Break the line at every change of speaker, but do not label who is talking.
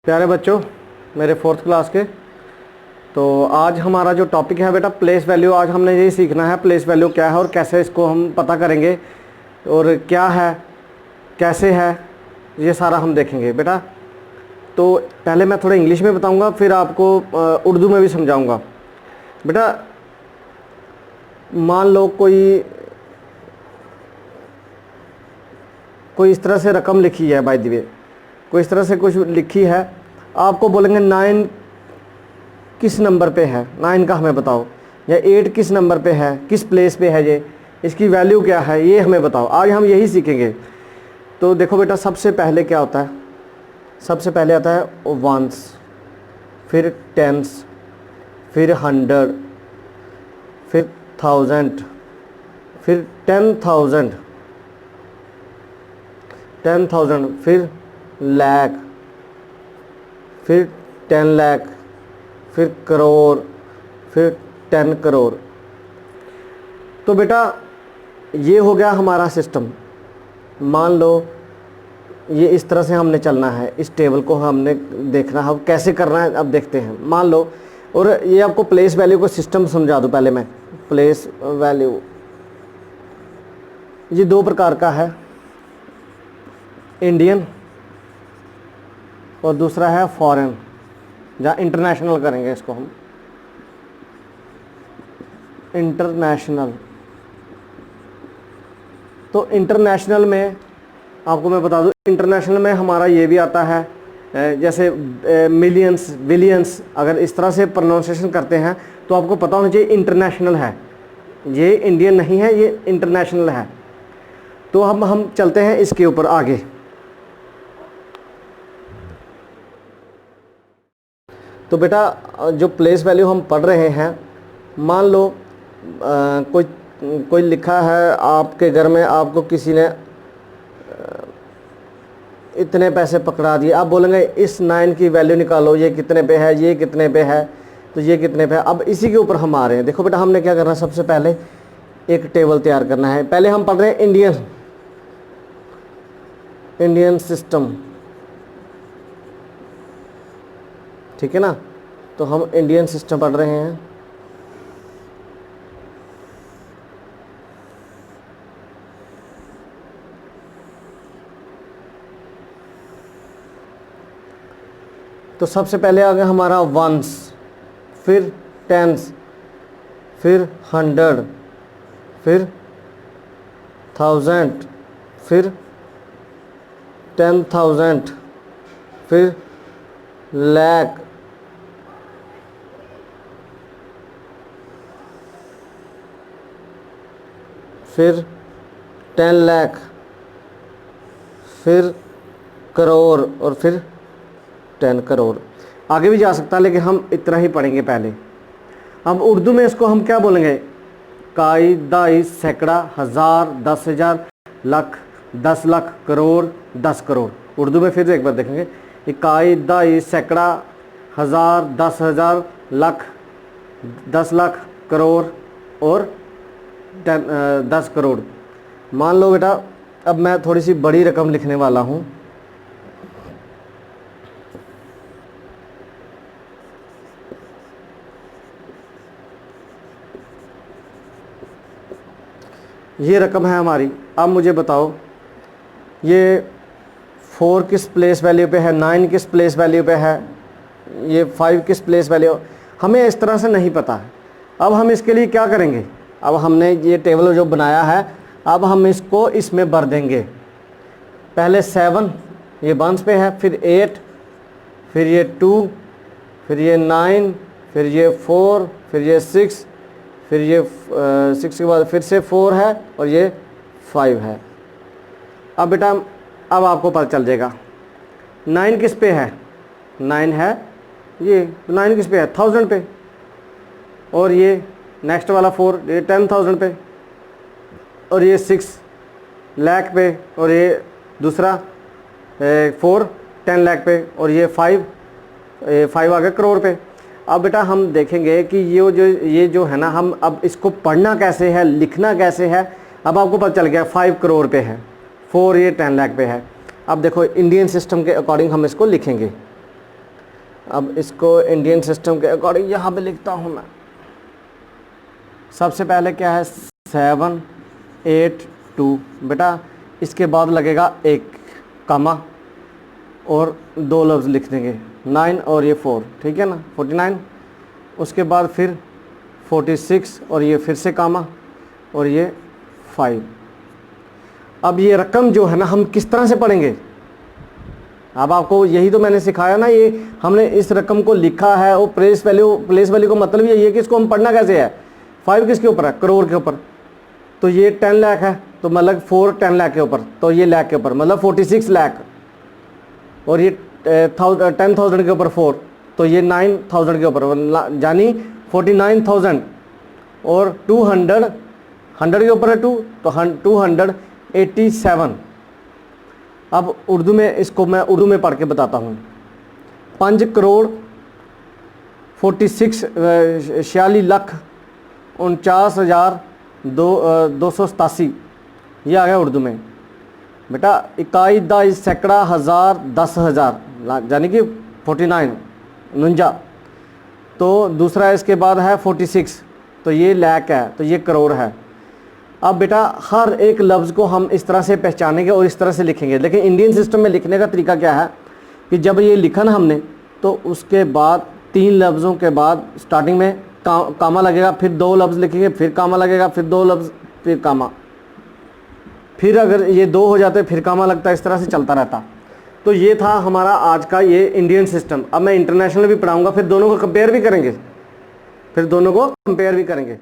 प्यारे बच्चों मेरे फोर्थ क्लास के, तो आज हमारा जो टॉपिक है बेटा प्लेस वैल्यू। आज हमने यही सीखना है प्लेस वैल्यू क्या है और कैसे इसको हम पता करेंगे और क्या है कैसे है, ये सारा हम देखेंगे बेटा। तो पहले मैं थोड़ा इंग्लिश में बताऊंगा, फिर आपको उर्दू में भी समझाऊंगा। बेटा मान लो कोई इस तरह से रकम लिखी है, बाय द वे कोई इस तरह से कुछ लिखी है, आपको बोलेंगे 9 किस नंबर पे है, 9 का हमें बताओ, या 8 किस नंबर पे है, किस प्लेस पे है, ये इसकी वैल्यू क्या है, ये हमें बताओ। आज हम यही सीखेंगे। तो देखो बेटा, सबसे पहले क्या होता है, सबसे पहले आता है वंस, फिर टेंस, फिर 100, फिर 1000, फिर 10,000, फिर लाख, फिर 10 लाख, फिर करोड़, फिर 10 करोड़। तो बेटा ये हो गया हमारा सिस्टम। मान लो ये इस तरह से हमने चलना है, इस टेबल को हमने देखना है, अब कैसे करना है अब देखते हैं। मान लो, और ये आपको प्लेस वैल्यू को सिस्टम समझा दूँ पहले मैं। प्लेस वैल्यू ये 2 प्रकार का है, इंडियन और दूसरा है फॉरेन, जहाँ इंटरनेशनल करेंगे इसको हम, इंटरनेशनल। तो इंटरनेशनल में आपको मैं बता दूं, इंटरनेशनल में हमारा ये भी आता है, जैसे मिलियंस, बिलियंस, अगर इस तरह से प्रोनाउंसिएशन करते हैं तो आपको पता होना चाहिए इंटरनेशनल है, ये इंडियन नहीं है, ये इंटरनेशनल है। तो हम चलते हैं इसके ऊपर आगे। तो बेटा जो प्लेस वैल्यू हम पढ़ रहे हैं, मान लो कोई लिखा है आपके घर में, आपको किसी ने इतने पैसे पकड़ा दिए, आप बोलेंगे इस 9 की वैल्यू निकालो, ये कितने पे है, ये कितने पे है, तो ये कितने पे है। अब इसी के ऊपर हम आ रहे हैं। देखो बेटा, हमने क्या करना है, सबसे पहले एक टेबल तैयार करना है। पहले हम पढ़ रहे हैं इंडियन सिस्टम, ठीक है ना। तो हम इंडियन सिस्टम पढ़ रहे हैं। तो सबसे पहले आ गया हमारा वंस, फिर टेंस, फिर 100, फिर 1000, फिर 10,000, फिर लाख, फिर 10 लाख, फिर करोड़, और फिर 10 करोड़। आगे भी जा सकता है, लेकिन हम इतना ही पढ़ेंगे पहले। अब उर्दू में इसको हम क्या बोलेंगे, काई, दाई, सैकड़ा, हज़ार, 10,000, लाख, 10 लाख, करोड़, 10 करोड़। उर्दू में फिर एक बार देखेंगे, इकाई, दाई, सैकड़ा, हज़ार, 10,000, लाख, 10 लाख, करोड़ और 10 करोड़। मान लो बेटा, अब मैं थोड़ी सी बड़ी रकम लिखने वाला हूँ। ये रकम है हमारी। अब मुझे बताओ, ये 4 किस प्लेस वैल्यू पे है, 9 किस प्लेस वैल्यू पे है, ये 5 किस प्लेस वैल्यू, हमें इस तरह से नहीं पता है। अब हम इसके लिए क्या करेंगे, अब हमने ये टेबल जो बनाया है, अब हम इसको इसमें भर देंगे। पहले 7 ये वंस पे है, फिर 8, फिर ये 2, फिर ये 9, फिर ये 4, फिर ये 6, फिर ये 6 के बाद फिर से 4 है और ये 5 है। अब बेटा अब आपको पता चल जाएगा 9 किस पे है, 9 है ये, 9 किस पे है, 1000 पे, और ये नेक्स्ट वाला 4 ये 10,000 पे, और ये 6 लाख पे, और ये दूसरा 4 10 लाख पे, और ये 5 आ गया करोड़ पे। अब बेटा हम देखेंगे कि ये जो है ना, हम अब इसको पढ़ना कैसे है, लिखना कैसे है। अब आपको पता चल गया 5 करोड़ पे है, 4 ये 10 लाख पे है। अब देखो इंडियन सिस्टम के अकॉर्डिंग हम इसको लिखेंगे। अब इसको इंडियन सिस्टम के अकॉर्डिंग यहाँ पे लिखता हूँ मैं। सबसे पहले क्या है 782 बेटा, इसके बाद लगेगा एक कामा और 2 लफ्ज़ लिख देंगे 9 और ये 4, ठीक है ना 49। उसके बाद फिर 46 और ये फिर से कामा और ये 5। अब ये रकम जो है ना हम किस तरह से पढ़ेंगे, अब आपको यही तो मैंने सिखाया ना, ये हमने इस रकम को लिखा है और प्लेस वैल्यू का मतलब यही है कि इसको हम पढ़ना कैसे है। 5 किसके ऊपर है, करोड़ के ऊपर, तो ये 10 लाख है तो मतलब 4 10 लाख के ऊपर, तो ये लाख के ऊपर मतलब 46 लाख, और ये 10,000 के ऊपर 4 तो ये 9,000 के ऊपर, यानी 49,000 और 200 100 के ऊपर है 2 तो 287। अब उर्दू में इसको मैं उर्दू में पढ़ के बताता हूँ। 5 करोड़ 46 लाख 49,287, ये आ गया उर्दू में बेटा। इकाई दाई सैकड़ा हज़ार 10,000 यानी कि 49 49। तो दूसरा इसके बाद है 46 तो ये लाख है, तो ये करोड़ है। अब बेटा हर एक लफ्ज़ को हम इस तरह से पहचानेंगे और इस तरह से लिखेंगे। लेकिन इंडियन सिस्टम में लिखने का तरीका क्या है कि जब ये लिखा ना हमने, तो उसके बाद 3 लफ्ज़ों के बाद स्टार्टिंग में कामा लगेगा, फिर 2 लफ्ज़ लिखेंगे, फिर कामा लगेगा, फिर 2 लफ्ज़, फिर कामा, फिर अगर ये 2 हो जाते फिर कामा लगता है, इस तरह से चलता रहता। तो ये था हमारा आज का ये इंडियन सिस्टम। अब मैं इंटरनेशनल भी पढ़ाऊँगा, फिर दोनों को कंपेयर भी करेंगे।